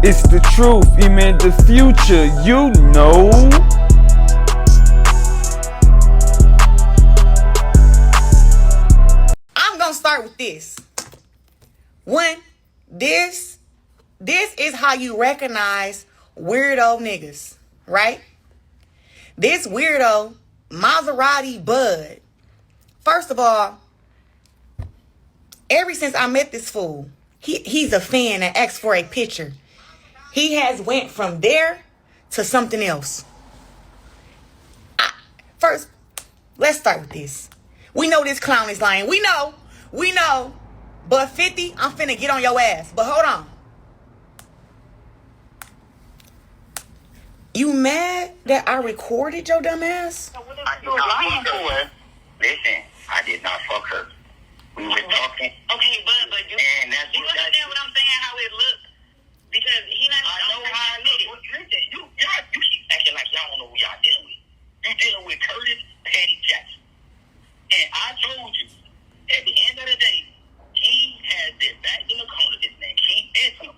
It's the truth, even the future, you know. I'm gonna start with this. One, this is how you recognize weirdo niggas, right? This weirdo, Maserati Bud. First of all, ever since I met this fool, he's a fan that asks for a picture. He has went from there to something else. First, let's start with this. We know this clown is lying. We know. But 50, I'm finna get on your ass. But hold on. You mad that I recorded your dumb ass? I did not fuck her. Listen, I did not fuck her. We were talking. Okay, but you understand what I'm saying, how it looks? Because he not. I know how it looks. Listen, you keep acting like y'all don't know who y'all dealing with. You dealing with Curtis Petty Jackson. And I told you, at the end of the day, he has been back in the corner. This man keep dissing him.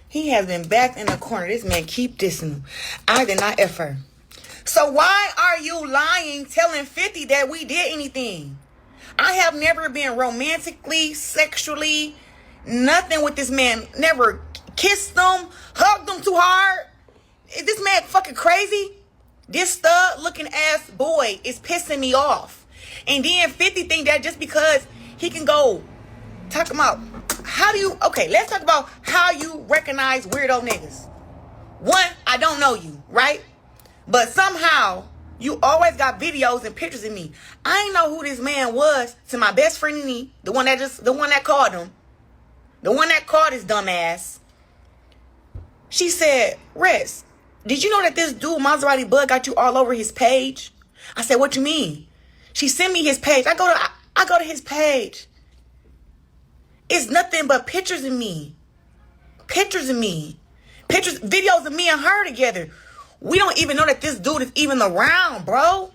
He has been back in the corner. This man keep dissing him. I did not F her. So why are you lying, telling 50 that we did anything? I have never been romantically, sexually, nothing with this man. Never kissed him, hugged him too hard. Is this man fucking crazy? This stud looking ass boy is pissing me off. And then 50 think that just because he can go talk about okay, let's talk about how you recognize weirdo niggas. One, I don't know you, right? But somehow you always got videos and pictures of me. I ain't know who this man was to my best friend and me, the one that called him. The one that called his dumb ass. She said, Rez, did you know that this dude, Maserati Bud, got you all over his page? I said, what you mean? She sent me his page. I go to his page. It's nothing but pictures of me. Pictures, videos of me and her together. We don't even know that this dude is even around, bro.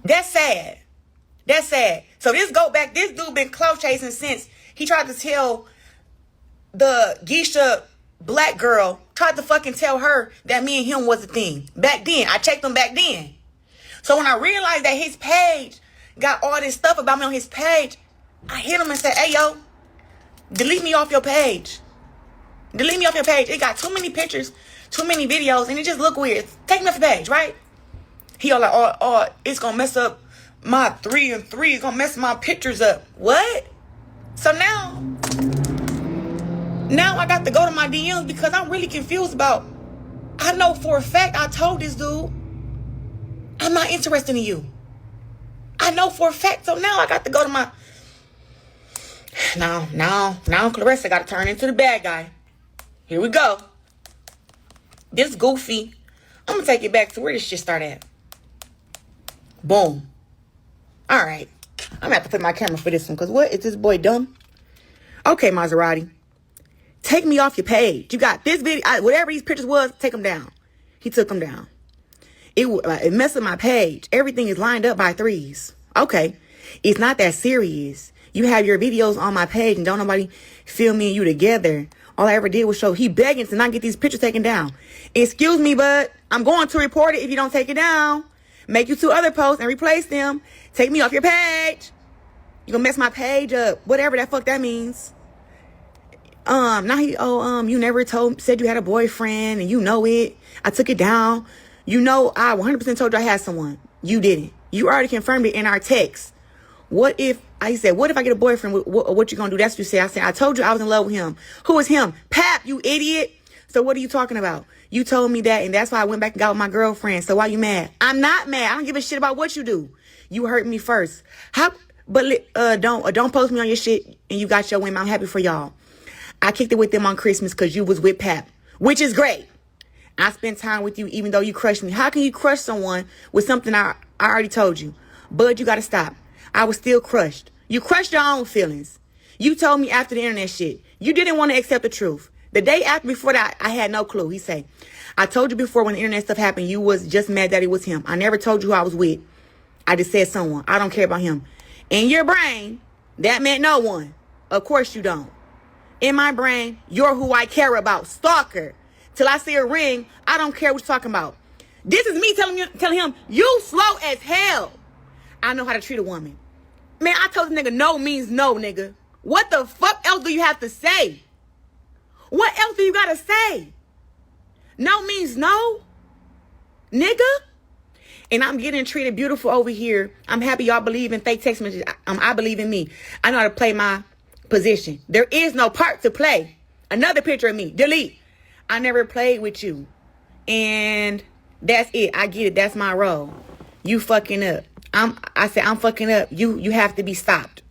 That's sad. So this dude been clout chasing since he tried to tell the geisha black girl, tried to fucking tell her that me and him was a thing. Back then, I checked him back then. So when I realized that his page got all this stuff about me on his page, I hit him and said, hey, yo, delete me off your page. It got too many pictures, too many videos, and it just look weird. Take me off your page, right? He all like, it's going to mess up my 3 and 3. It's going to mess my pictures up. What? So now I got to go to my DMs because I'm really confused about, I know for a fact I told this dude, I'm not interested in you. I know for a fact. So now I got to go to my... Now Claressa got to turn into the bad guy. Here we go. This goofy. I'm going to take it back to where this shit started at. Boom. All right. I'm going to have to put my camera for this one. Because what? Is this boy dumb? Okay, Maserati. Take me off your page. You got this video. Whatever these pictures was, take them down. He took them down. It messed up my page. Everything is lined up by 3s. Okay. It's not that serious. You have your videos on my page and don't nobody film me and you together. All I ever did was show he begging to not get these pictures taken down. Excuse me, bud. I'm going to report it if you don't take it down. Make you 2 other posts and replace them. Take me off your page. You gonna mess my page up. Whatever that fuck that means. Now you never said you had a boyfriend and you know it. I took it down. You know, I 100% told you I had someone. You didn't. You already confirmed it in our text. What if I get a boyfriend? What you gonna do? That's what you say. I said, I told you I was in love with him. Who is him? Pap, you idiot. So what are you talking about? You told me that, and that's why I went back and got with my girlfriend. So why you mad? I'm not mad. I don't give a shit about what you do. You hurt me first. Don't post me on your shit and you got your women. I'm happy for y'all. I kicked it with them on Christmas because you was with Pap, which is great. I spent time with you even though you crushed me. How can you crush someone with something I already told you? Bud, you got to stop. I was still crushed. You crushed your own feelings. You told me after the internet shit. You didn't want to accept the truth. The day after, before that, I had no clue. He said, I told you before when the internet stuff happened, you was just mad that it was him. I never told you who I was with. I just said someone. I don't care about him. In your brain, that meant no one. Of course you don't. In my brain, you're who I care about. Stalker. Till I see a ring, I don't care what you're talking about. This is me telling him, you slow as hell. I know how to treat a woman. Man, I told this nigga no means no, nigga. What the fuck else do you have to say? What else do you gotta say? No means no, nigga. And I'm getting treated beautiful over here. I'm happy y'all believe in fake text messages. I believe in me. I know how to play my position. There is no part to play. Another picture of me. Delete. I never played with you. And that's it. I get it. That's my role. You fucking up. I said I'm fucking up. You have to be stopped.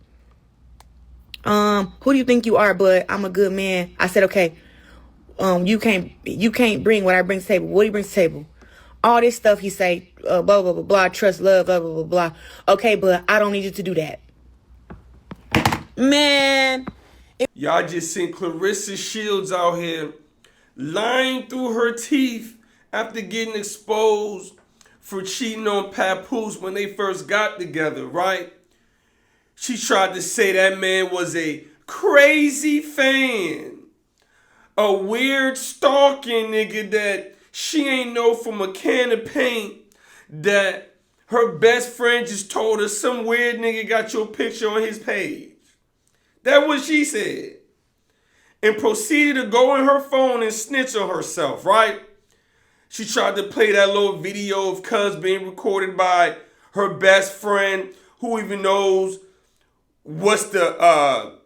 Who do you think you are, bud? I'm a good man. I said, okay. You can't bring what I bring to the table. What do you bring to the table? All this stuff he say, blah, blah, blah, blah, trust, love, blah, blah, blah, blah. Okay, but I don't need you to do that. Man. Y'all just seen Claressa Shields out here lying through her teeth after getting exposed for cheating on Papoose when they first got together, right? She tried to say that man was a crazy fan. A weird stalking nigga that she ain't know from a can of paint, that her best friend just told her some weird nigga got your picture on his page. That's what she said. And proceeded to go in her phone and snitch on herself, right? She tried to play that little video of Cuz being recorded by her best friend, who even knows what's the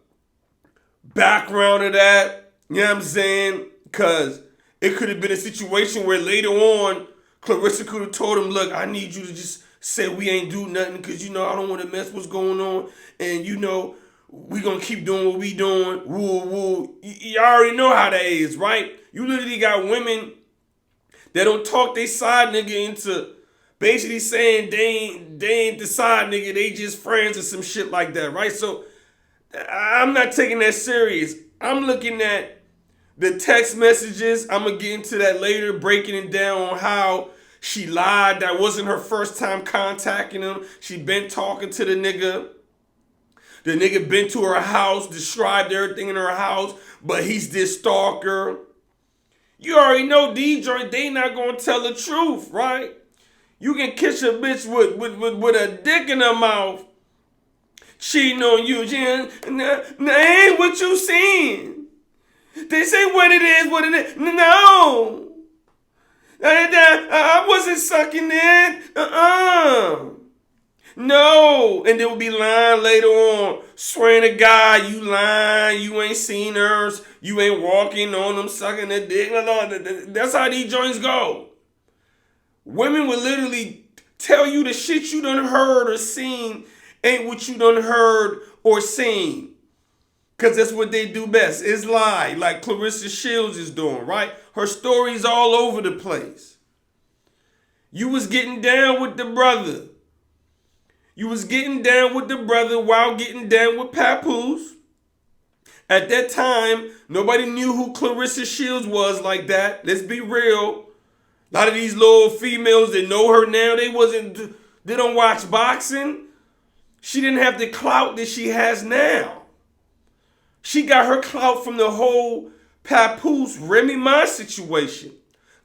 background of that. You know what I'm saying? Because it could have been a situation where later on, Claressa could have told him, look, I need you to just say we ain't do nothing because, you know, I don't want to mess what's going on. And, you know, we going to keep doing what we doing. Woo, woo. You already know how that is, right? You literally got women that don't talk they side nigga into basically saying they ain't the side nigga. They just friends or some shit like that, right? So I'm not taking that serious. I'm looking at the text messages. I'm going to get into that later, breaking it down on how she lied. That wasn't her first time contacting him. She been talking to the nigga. The nigga been to her house, described everything in her house, but he's this stalker. You already know these joints, they not going to tell the truth, right? You can kiss a bitch with a dick in her mouth, cheating on you. Nah, ain't what you seen. They say what it is. No. I wasn't sucking it. No. And they will be lying later on, swearing to God, you lying, you ain't seen hers, you ain't walking on them, sucking the dick. No. That's how these joints go. Women will literally tell you the shit you done heard or seen ain't what you done heard or seen. Because that's what they do best, is lie, like Claressa Shields is doing, right? Her story's all over the place. You was getting down with the brother. You was getting down with the brother while getting down with Papoose. At that time, nobody knew who Claressa Shields was like that. Let's be real. A lot of these little females that know her now, they don't watch boxing. She didn't have the clout that she has now. She got her clout from the whole Papoose Remy Ma situation.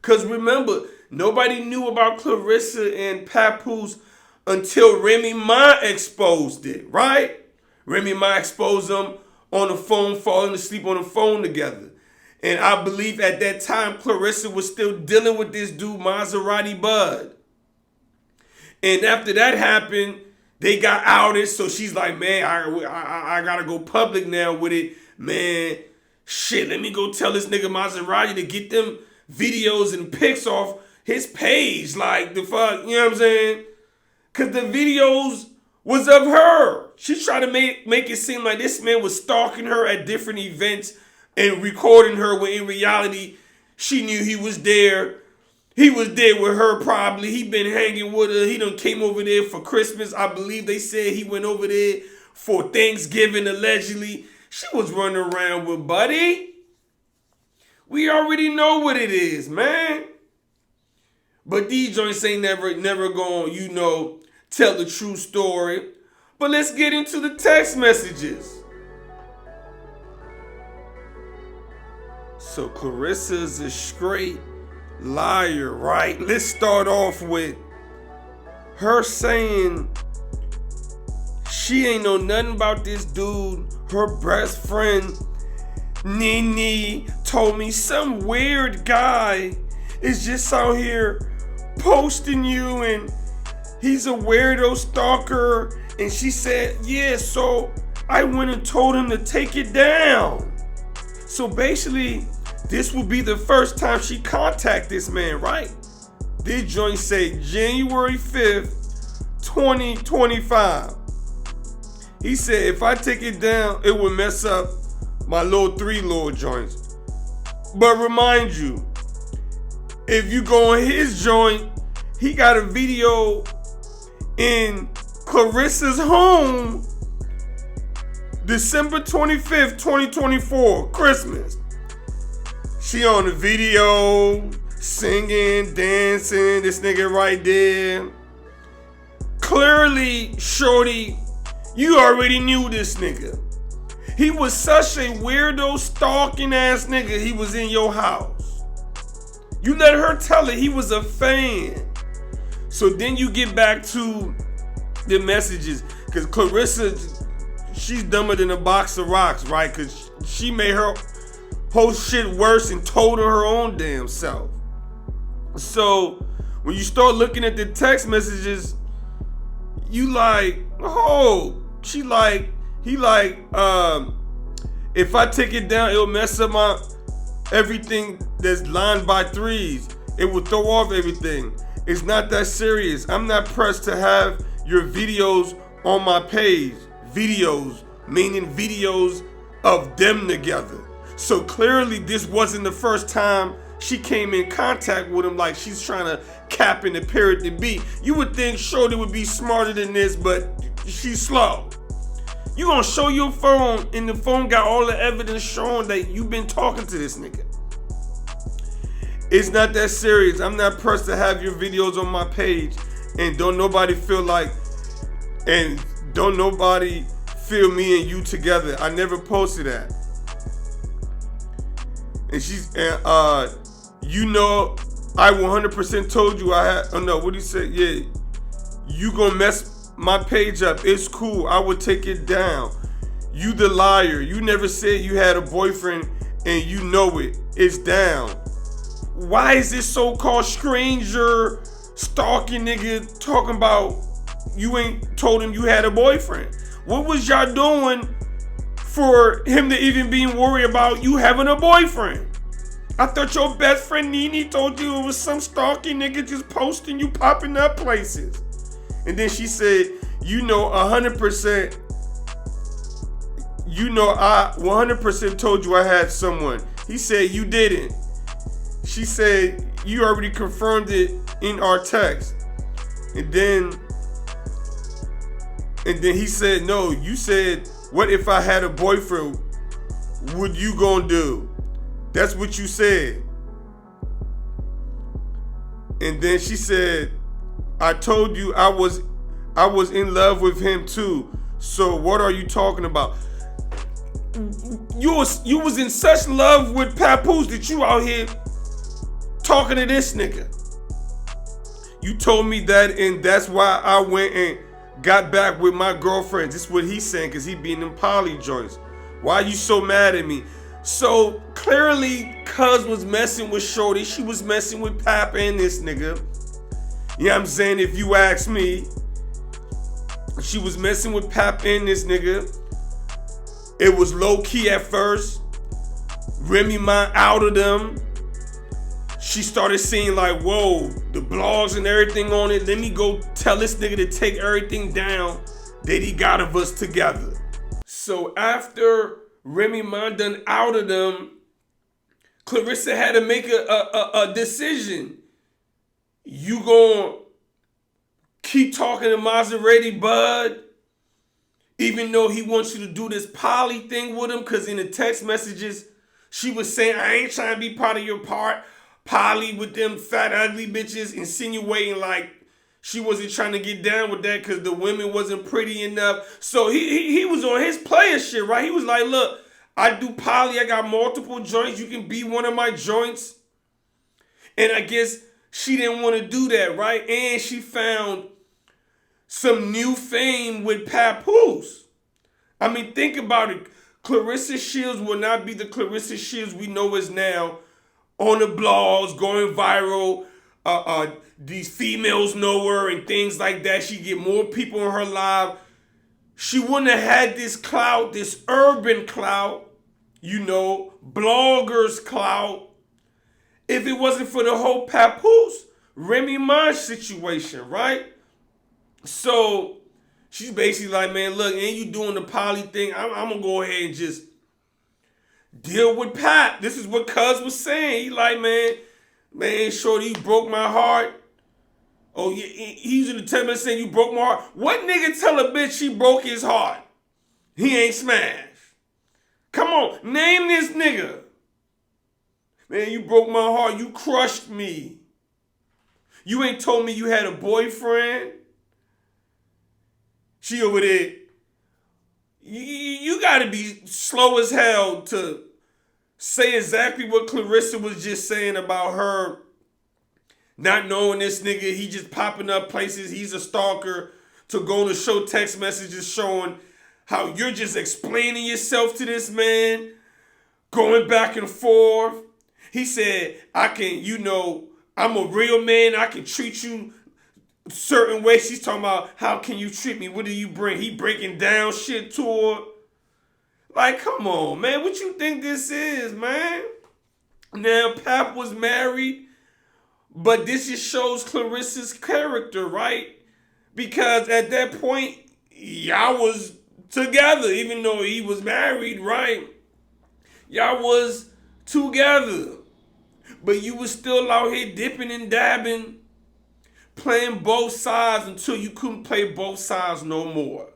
Because remember, nobody knew about Claressa and Papoose until Remy Ma exposed it, right? Remy Ma exposed them on the phone, falling asleep on the phone together. And I believe at that time, Claressa was still dealing with this dude, Maserati Bud. And after that happened, they got outed, so she's like, man, I gotta go public now with it. Man, shit, let me go tell this nigga Maserati to get them videos and pics off his page. Like, the fuck, you know what I'm saying? Because the videos was of her. She tried to make it seem like this man was stalking her at different events and recording her, when in reality, she knew he was there. He was there with her probably. He been hanging with her. He done came over there for Christmas. I believe they said he went over there for Thanksgiving, allegedly. She was running around with Buddy. We already know what it is, man. But these joints ain't never gonna, you know, tell the true story. But let's get into the text messages. So Clarissa's a straight liar, right? Let's start off with her saying she ain't know nothing about this dude. Her best friend, Nene, told me some weird guy is just out here posting you and he's a weirdo stalker. And she said, yeah, so I went and told him to take it down. So basically, this will be the first time she contact this man, right? This joint say January 5th, 2025. He said, if I take it down, it would mess up my little 3 little joints. But remind you, if you go on his joint, he got a video in Clarissa's home, December 25th, 2024, Christmas. She on the video, singing, dancing, this nigga right there. Clearly, shorty, you already knew this nigga. He was such a weirdo, stalking ass nigga, he was in your house. You let her tell it, he was a fan. So then you get back to the messages, because Claressa, she's dumber than a box of rocks, right? Because she made her whole shit worse and told her own damn self. So when you start looking at the text messages, you like, oh, she like, he like, if I take it down, it'll mess up my everything that's lined by 3s. It will throw off everything. It's not that serious. I'm not pressed to have your videos on my page. Videos, meaning videos of them together. So clearly this wasn't the first time she came in contact with him, like she's trying to cap and appear it to be. You would think Shorty would be smarter than this, but she's slow. You gonna show your phone, and the phone got all the evidence showing that you've been talking to this nigga. It's not that serious. I'm not pressed to have your videos on my page, and don't nobody feel me and you together. I never posted that. And she's, you know, I 100% told you I had, oh no, what do you say? Yeah, you gonna mess my page up. It's cool, I would take it down. You the liar. You never said you had a boyfriend and you know it. It's down. Why is this so-called stranger stalking nigga talking about you ain't told him you had a boyfriend? What was y'all doing for him to even be worried about you having a boyfriend? I thought your best friend Nene told you it was some stalking nigga just posting you popping up places. And then she said, you know 100%, you know I 100% told you I had someone. He said you didn't. She said you already confirmed it in our text. And then he said, no, you said, what if I had a boyfriend? What you gonna do? That's what you said. And then she said, I told you I was in love with him too. So what are you talking about? You was in such love with Papoose that you out here talking to this nigga. You told me that, and that's why I went and got back with my girlfriend. This is what he's saying, because he be in them poly joints. Why are you so mad at me? So clearly, Cuz was messing with Shorty. She was messing with Pap and this nigga. You know what I'm saying? If you ask me, she was messing with Pap and this nigga. It was low key at first. Remy Ma outed them. She started seeing like, whoa, the blogs and everything on it. Let me go tell this nigga to take everything down that he got of us together. So after Remy Ma done outed them, Claressa had to make a decision. You gonna keep talking to Maserati Bud, even though he wants you to do this poly thing with him? Because in the text messages, she was saying, I ain't trying to be part of your poly with them fat, ugly bitches, insinuating like she wasn't trying to get down with that because the women wasn't pretty enough. So he was on his player shit, right? He was like, look, I do poly. I got multiple joints. You can be one of my joints. And I guess she didn't want to do that, right? And she found some new fame with Papoose. I mean, think about it. Claressa Shields will not be the Claressa Shields we know as now on the blogs, going viral. These females know her and things like that. She get more people in her live. She wouldn't have had this clout, this urban clout, you know, bloggers clout, if it wasn't for the whole Papoose, Remy Ma situation, right? So she's basically like, man, look, ain't you doing the poly thing? I'm going to go ahead and just deal with Pap. This is what Cuz was saying. He like, man, shorty, you broke my heart. Oh, yeah, he's in the 10 minutes saying you broke my heart. What nigga tell a bitch she broke his heart? He ain't smashed. Come on, name this nigga. Man, you broke my heart. You crushed me. You ain't told me you had a boyfriend. She over there. You got to be slow as hell to say exactly what Claressa was just saying about her not knowing this nigga. He just popping up places. He's a stalker, to go to show text messages showing how you're just explaining yourself to this man, going back and forth. He said, I can, you know, I'm a real man. I can treat you certain ways. She's talking about, how can you treat me? What do you bring? He breaking down shit to her. Like, come on, man. What you think this is, man? Now, Pap was married, but this just shows Claressa's character, right? Because at that point, y'all was together, even though he was married, right? Y'all was together. But you was still out here dipping and dabbing, playing both sides until you couldn't play both sides no more.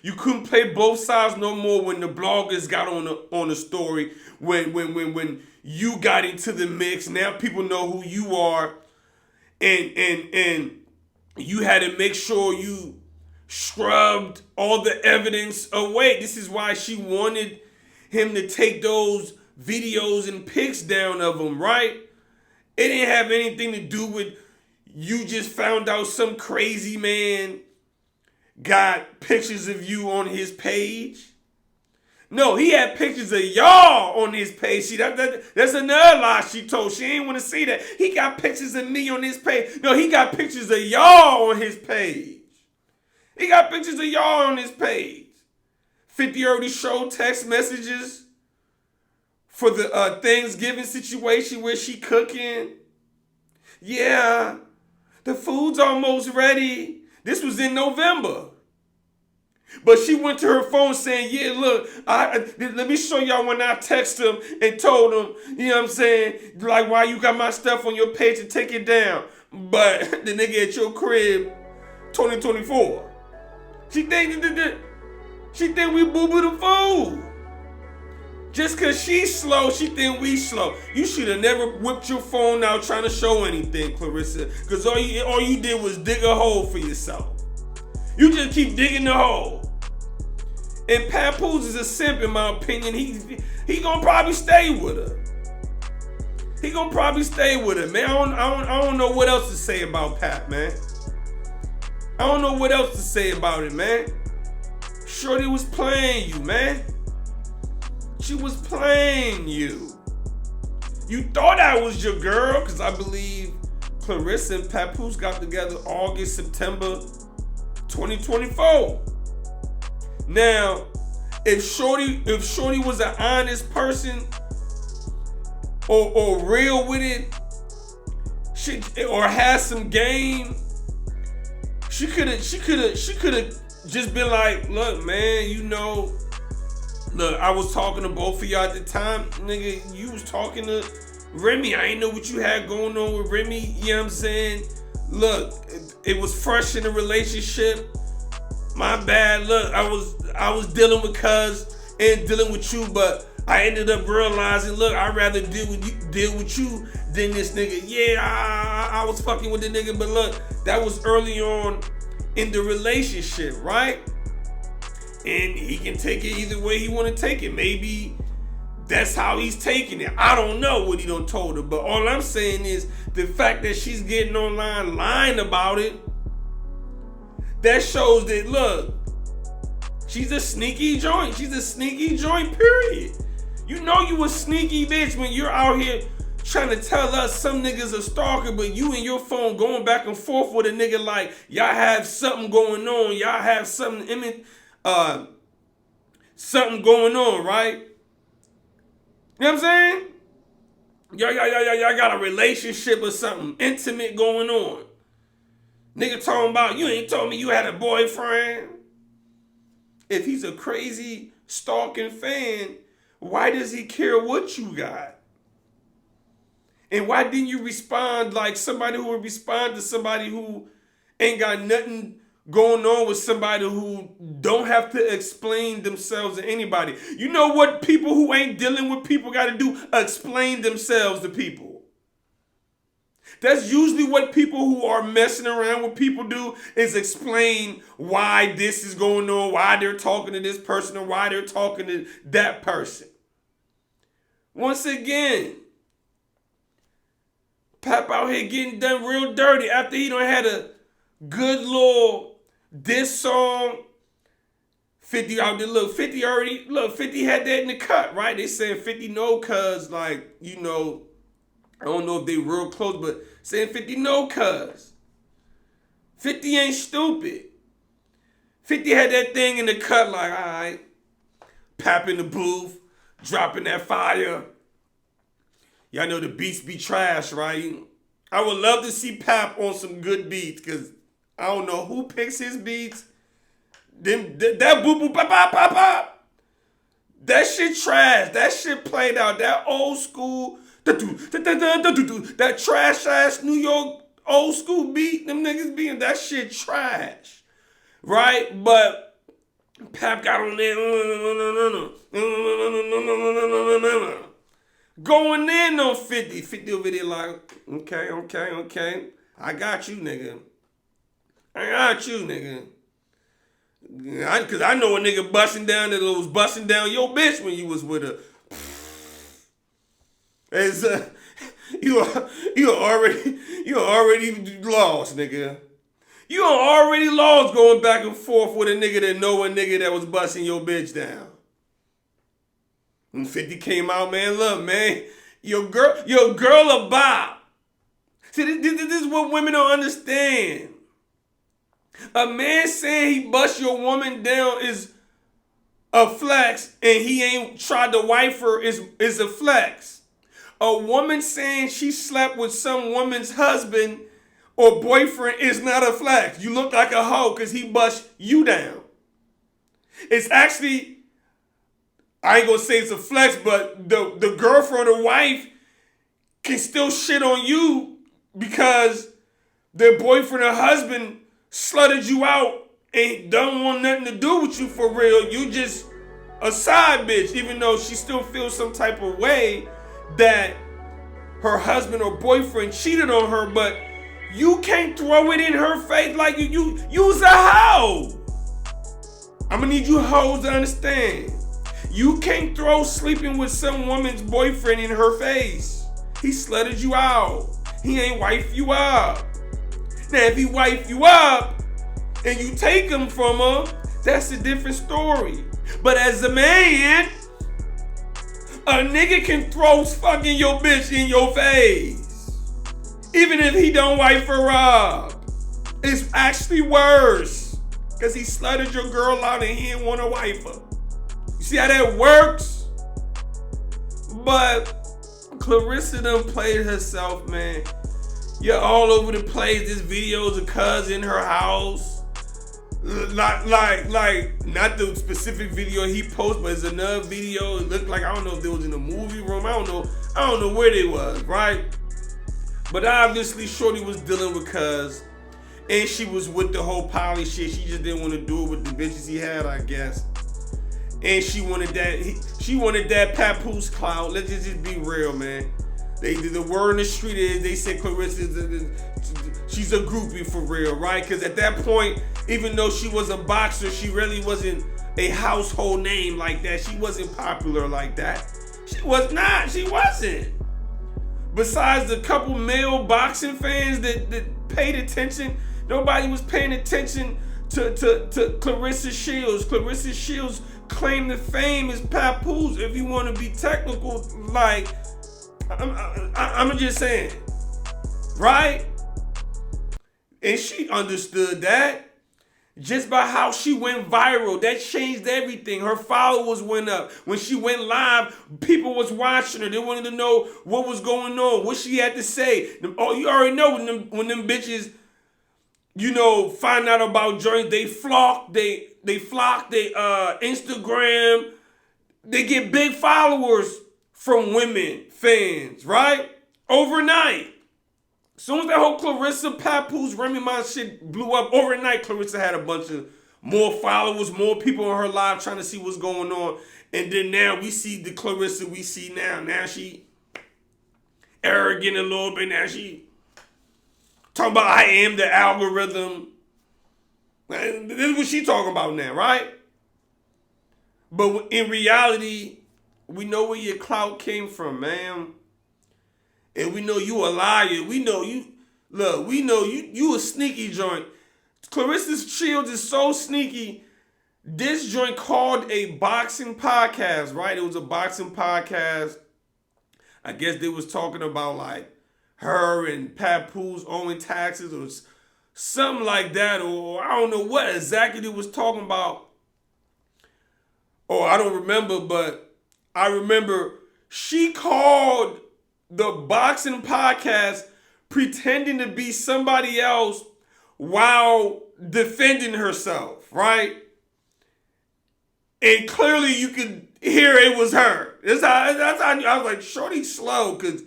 You couldn't play both sides no more when the bloggers got on the story, when you got into the mix. Now people know who you are, and you had to make sure you scrubbed all the evidence away. This is why she wanted him to take those videos and pics down of him, right? It didn't have anything to do with you just found out some crazy man got pictures of you on his page. No, he had pictures of y'all on his page. See, that's another lie she told. She ain't want to see that. He got pictures of me on his page. No, he got pictures of y'all on his page. He got pictures of y'all on his page. 50 already showed text messages for the Thanksgiving situation where she cooking. Yeah, the food's almost ready. This was in November. But she went to her phone saying, yeah, look, let me show y'all when I text him and told him, you know what I'm saying, like, why you got my stuff on your page and take it down. But the nigga at your crib, 2024. She think we boo-boo the fool. Just because she's slow, she think we slow. You should have never whipped your phone out trying to show anything, Claressa, because all you did was dig a hole for yourself. You just keep digging the hole. And Papoose is a simp, in my opinion. He gonna probably stay with her. He gonna probably stay with her, man. I don't know what else to say about Pap, man. I don't know what else to say about it, man. Shorty was playing you, man. She was playing you. You thought I was your girl, because I believe Claressa and Papoose got together August, September 2024. Now, if Shorty was an honest person or real with it, or has some game, she could have just been like, look, man, you know, look, I was talking to both of y'all at the time, nigga. You was talking to Remy. I ain't know what you had going on with Remy. You know what I'm saying? Look, it was fresh in the relationship. My bad. Look, I was dealing with Cuz and dealing with you, but I ended up realizing, look, I'd rather deal with you than this nigga. Yeah, I was fucking with the nigga, but look, that was early on in the relationship, right? And he can take it either way he want to take it. Maybe that's how he's taking it. I don't know what he done told her. But all I'm saying is the fact that she's getting online lying about it, that shows that, look, she's a sneaky joint. She's a sneaky joint, period. You know you a sneaky bitch when you're out here trying to tell us some niggas a stalker, but you and your phone going back and forth with a nigga like y'all have something going on. Y'all have something something going on, right? You know what I'm saying? Y'all got a relationship or something intimate going on. Nigga talking about, you ain't told me you had a boyfriend. If he's a crazy stalking fan, why does he care what you got? And why didn't you respond like somebody who would respond to somebody who ain't got nothing going on with somebody who don't have to explain themselves to anybody? You know what people who ain't dealing with people got to do? Explain themselves to people. That's usually what people who are messing around with people do, is explain why this is going on, why they're talking to this person, or why they're talking to that person. Once again, Pap out here getting done real dirty after he done had a good little diss song. 50 out there, look, 50 had that in the cut, right? They saying 50 no cuz, like, you know, I don't know if they real close, but saying 50 no cuz. 50 ain't stupid. 50 had that thing in the cut like, all right, Pap in the booth, dropping that fire. Y'all know the beats be trash, right? I would love to see Pap on some good beats, because I don't know who picks his beats. That boo boo pop pop pop pop. That shit trash. That shit played out. That old school, that trash ass New York old school beat, them niggas being that shit trash, right? But Pap got on there, going in on 50. 50 over there like, okay. I got you, nigga. Cause I know a nigga busting down that was busting down your bitch when you was with her. It's you already lost, nigga. You already lost going back and forth with a nigga that know a nigga that was busting your bitch down. When 50 came out, man, look, man, your girl a bop. See, this is what women don't understand. A man saying he bust your woman down is a flex, and he ain't tried to wife her is a flex. A woman saying she slept with some woman's husband or boyfriend is not a flex. You look like a hoe because he bust you down. It's actually, I ain't gonna say it's a flex, but the girlfriend or wife can still shit on you because their boyfriend or husband slutted you out and don't want nothing to do with you for real. You just a side bitch, even though she still feels some type of way that her husband or boyfriend cheated on her, but you can't throw it in her face like you's a hoe. I'm gonna need you hoes to understand. You can't throw sleeping with some woman's boyfriend in her face. He slutted you out. He ain't wife you up. Now, if he wife you up and you take him from her, that's a different story. But as a man, a nigga can throw fucking your bitch in your face. Even if he don't wife her up. It's actually worse. Because he slutted your girl out and he didn't want to wife her. You see how that works? But Claressa done played herself, man. You're all over the place. This video's of cuz in her house. Like, not the specific video he posted, but it's another video. It looked like, I don't know if they was in a movie room. I don't know where they was, right? But obviously, shorty was dealing with cuz. And she was with the whole poly shit. She just didn't want to do it with the bitches he had, I guess. And she wanted that Papoose clout. Let's just be real, man. The word in the street is they said Claressa, she's a groupie for real, right? Because at that point, even though she was a boxer, she really wasn't a household name like that. She wasn't popular like that. She was not. She wasn't. Besides the couple male boxing fans that paid attention, nobody was paying attention to Claressa Shields. Claressa Shields claimed the fame as Papoose. If you want to be technical, like, I'm just saying, right? And she understood that just by how she went viral. That changed everything. Her followers went up. When she went live, people was watching her. They wanted to know what was going on, what she had to say. Oh, you already know when them bitches, you know, find out about joints, they flock, they Instagram. They get big followers from women fans, right? Overnight. As soon as that whole Claressa, Papoose, Remy Ma shit blew up, overnight Claressa had a bunch of more followers, more people on her live trying to see what's going on. And then now we see the Claressa we see now. Now she arrogant a little bit. Now she talking about I am the algorithm. This is what she talking about now, right? But in reality, we know where your clout came from, man. And we know you a liar. We know you, look, we know you a sneaky joint. Claressa Shields is so sneaky. This joint called a boxing podcast, right? It was a boxing podcast. I guess they was talking about like her and Papoose owing taxes or something like that. Or I don't know what exactly they was talking about. Or I don't remember, but I remember she called the boxing podcast pretending to be somebody else while defending herself, right? And clearly you could hear it was her. That's how I was like, shorty slow, because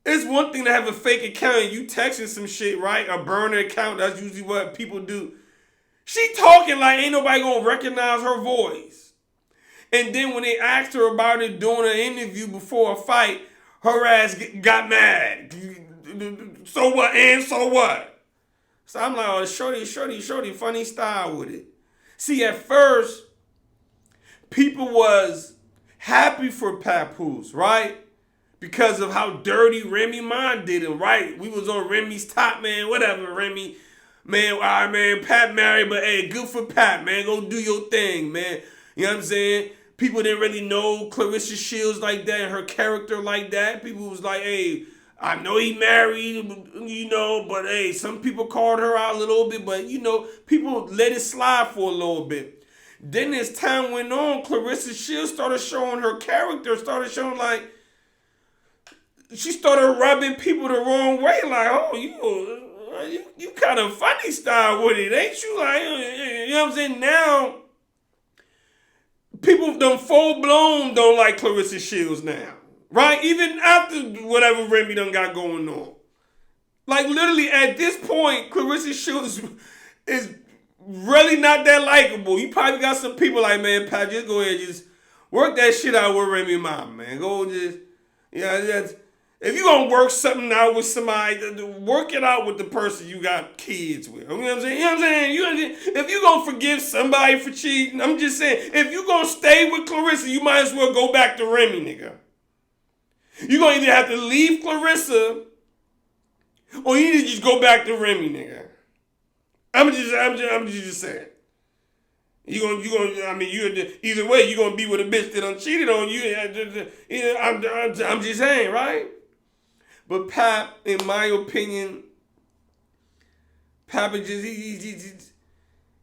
it's one thing to have a fake account and you texting some shit, right? A burner account, that's usually what people do. She talking like ain't nobody gonna recognize her voice. And then when they asked her about it doing an interview before a fight, her ass got mad. So what? And so what? So I'm like, oh, shorty, funny style with it. See, at first, people was happy for Papoose, right? Because of how dirty Remy Ma did him, right? We was on Remy's top, man, whatever, Remy. Man, all right, man, Pat married, but hey, good for Pat, man. Go do your thing, man. You know what I'm saying? People didn't really know Claressa Shields like that and her character like that. People was like, hey, I know he married, you know, but hey, some people called her out a little bit, but you know, people let it slide for a little bit. Then as time went on, Claressa Shields started showing her character, started showing like, she started rubbing people the wrong way, like, oh, you kind of funny style with it, ain't you? Like, you know what I'm saying? Now, people done full-blown don't like Claressa Shields now, right? Even after whatever Remy done got going on. Like, literally, at this point, Claressa Shields is really not that likable. You probably got some people like, man, Pat, just go ahead, just work that shit out with Remy Ma, man. Go just, yeah, if you gonna work something out with somebody, work it out with the person you got kids with. You know what I'm saying? You know what I'm saying? If you gonna forgive somebody for cheating, I'm just saying, if you gonna stay with Claressa, you might as well go back to Remy, nigga. You gonna either have to leave Claressa, or you need to just go back to Remy, nigga. I'm just saying. Either way, you gonna be with a bitch that done cheated on you. I'm just saying, right? But Pap, in my opinion, Pap is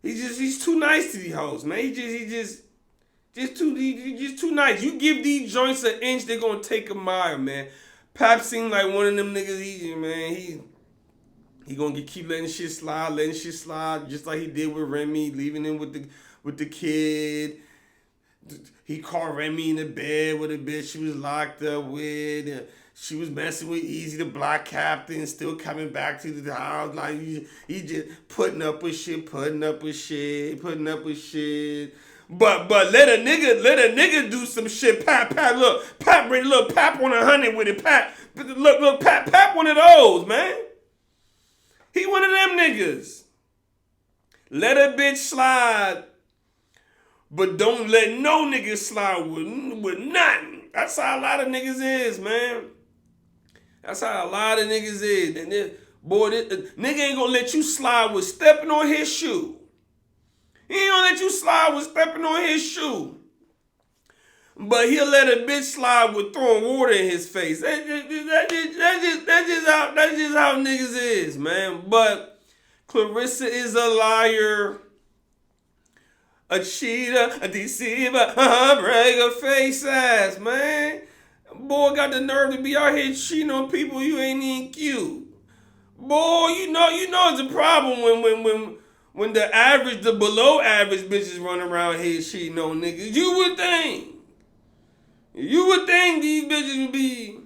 he's too nice to these hoes, man. He's just too nice. You give these joints an inch, they're gonna take a mile, man. Pap seemed like one of them niggas, man. He gonna keep letting shit slide, just like he did with Remy, leaving him with the kid. He caught Remy in the bed with a bitch she was locked up with. She was messing with Easy, the block captain, still coming back to the house. Like, he just putting up with shit. But let a nigga do some shit. Pap, look, Pap on 100 with it. Pap one of those, man. He one of them niggas. Let a bitch slide but don't let no nigga slide with nothing. That's how a lot of niggas is, man. That's how a lot of niggas is. And this nigga ain't gonna let you slide with stepping on his shoe. He ain't gonna let you slide with stepping on his shoe. But he'll let a bitch slide with throwing water in his face. That's just how niggas is, man. But Claressa is a liar, a cheater, a deceiver, break a face ass, man. Boy got the nerve to be out here cheating on people you ain't even cute. Boy, you know it's a problem when the below average bitches run around here cheating on niggas. You would think these bitches would be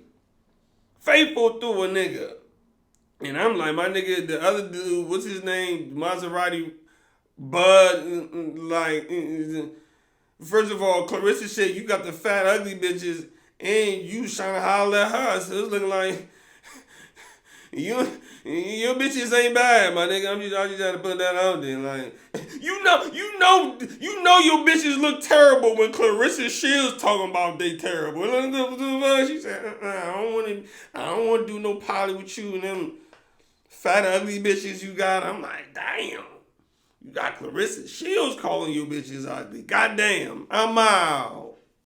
faithful through a nigga. And I'm like, my nigga, the other dude, what's his name? Maserati Bud, like, first of all, Claressa said you got the fat, ugly bitches, and you trying to holler at her. So it's looking like your bitches ain't bad, my nigga. I'm just trying to put that out there. Like, you know your bitches look terrible when Claressa Shields talking about they terrible. She said, I don't want to do no poly with you and them fat, ugly bitches you got. I'm like, damn. You got Claressa Shields calling you bitches ugly. Goddamn. I'm out.